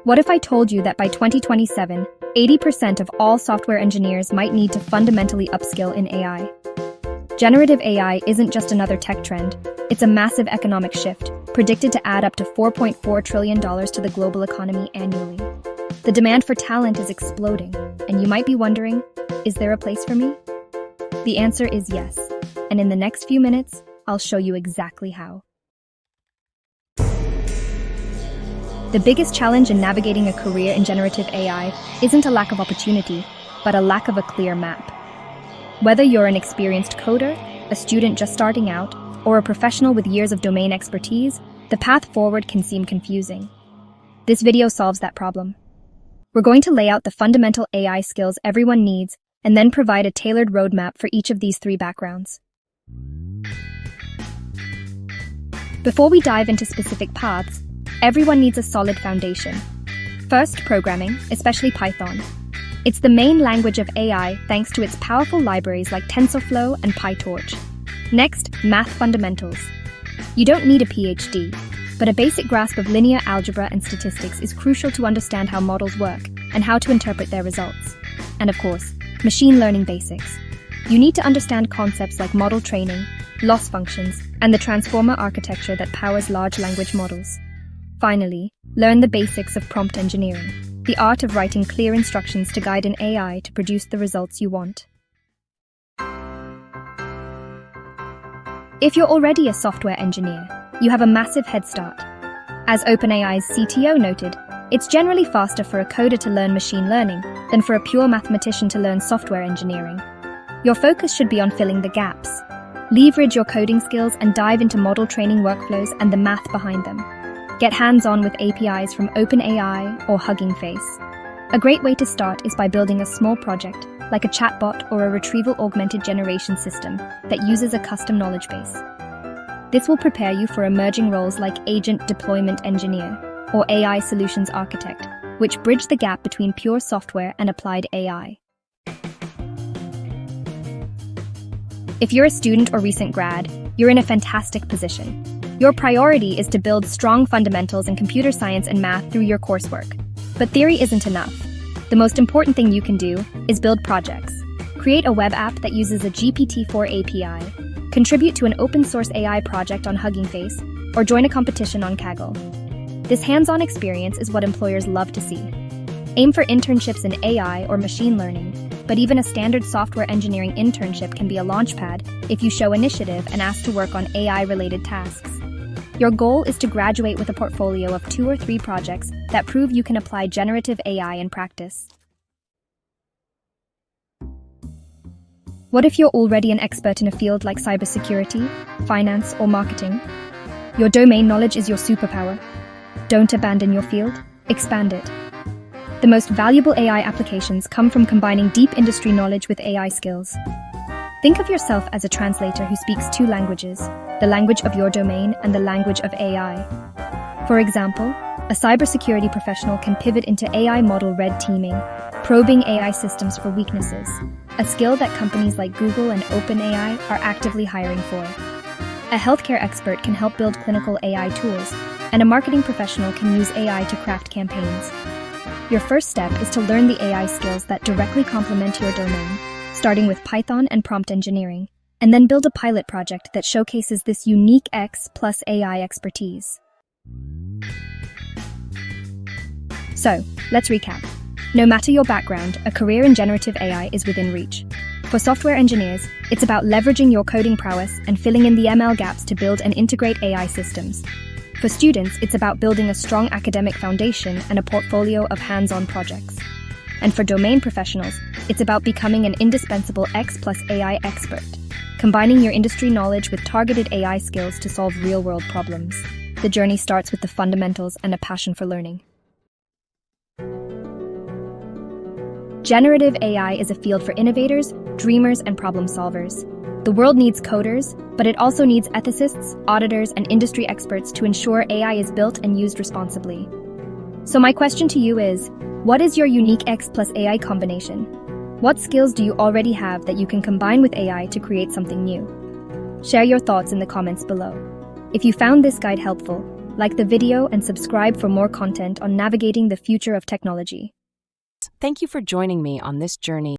What if I told you that by 2027, 80% of all software engineers might need to fundamentally upskill in AI? Generative AI isn't just another tech trend, it's a massive economic shift, predicted to add up to $4.4 trillion to the global economy annually. The demand for talent is exploding, and you might be wondering, is there a place for me? The answer is yes, and in the next few minutes, I'll show you exactly how. The biggest challenge in navigating a career in generative AI isn't a lack of opportunity, but a lack of a clear map. Whether you're an experienced coder, a student just starting out, or a professional with years of domain expertise, the path forward can seem confusing. This video solves that problem. We're going to lay out the fundamental AI skills everyone needs and then provide a tailored roadmap for each of these three backgrounds. Before we dive into specific paths, everyone needs a solid foundation. First, programming, especially Python. It's the main language of AI thanks to its powerful libraries like TensorFlow and PyTorch. Next, math fundamentals. You don't need a PhD, but a basic grasp of linear algebra and statistics is crucial to understand how models work and how to interpret their results. And of course, machine learning basics. You need to understand concepts like model training, loss functions, and the transformer architecture that powers large language models. Finally, learn the basics of prompt engineering, the art of writing clear instructions to guide an AI to produce the results you want. If you're already a software engineer, you have a massive head start. As OpenAI's CTO noted, it's generally faster for a coder to learn machine learning than for a pure mathematician to learn software engineering. Your focus should be on filling the gaps. Leverage your coding skills and dive into model training workflows and the math behind them. Get hands-on with APIs from OpenAI or Hugging Face. A great way to start is by building a small project, like a chatbot or a retrieval-augmented generation system that uses a custom knowledge base. This will prepare you for emerging roles like Agent Deployment Engineer or AI Solutions Architect, which bridge the gap between pure software and applied AI. If you're a student or recent grad, you're in a fantastic position. Your priority is to build strong fundamentals in computer science and math through your coursework. But theory isn't enough. The most important thing you can do is build projects. Create a web app that uses a GPT-4 API, contribute to an open-source AI project on Hugging Face, or join a competition on Kaggle. This hands-on experience is what employers love to see. Aim for internships in AI or machine learning, but even a standard software engineering internship can be a launchpad if you show initiative and ask to work on AI-related tasks. Your goal is to graduate with a portfolio of 2 or 3 projects that prove you can apply generative AI in practice. What if you're already an expert in a field like cybersecurity, finance, or marketing? Your domain knowledge is your superpower. Don't abandon your field, expand it. The most valuable AI applications come from combining deep industry knowledge with AI skills. Think of yourself as a translator who speaks 2 languages, the language of your domain and the language of AI. For example, a cybersecurity professional can pivot into AI model red teaming, probing AI systems for weaknesses, a skill that companies like Google and OpenAI are actively hiring for. A healthcare expert can help build clinical AI tools, and a marketing professional can use AI to craft campaigns. Your first step is to learn the AI skills that directly complement your domain, starting with Python and prompt engineering, and then build a pilot project that showcases this unique X plus AI expertise. So, let's recap. No matter your background, a career in generative AI is within reach. For software engineers, it's about leveraging your coding prowess and filling in the ML gaps to build and integrate AI systems. For students, it's about building a strong academic foundation and a portfolio of hands-on projects. And for domain professionals, it's about becoming an indispensable X plus AI expert, combining your industry knowledge with targeted AI skills to solve real-world problems. The journey starts with the fundamentals and a passion for learning. Generative AI is a field for innovators, dreamers, and problem solvers. The world needs coders, but it also needs ethicists, auditors, and industry experts to ensure AI is built and used responsibly. So my question to you is, what is your unique X plus AI combination? What skills do you already have that you can combine with AI to create something new? Share your thoughts in the comments below. If you found this guide helpful, Like the video and subscribe for more content on navigating the future of technology. Thank you for joining me on this journey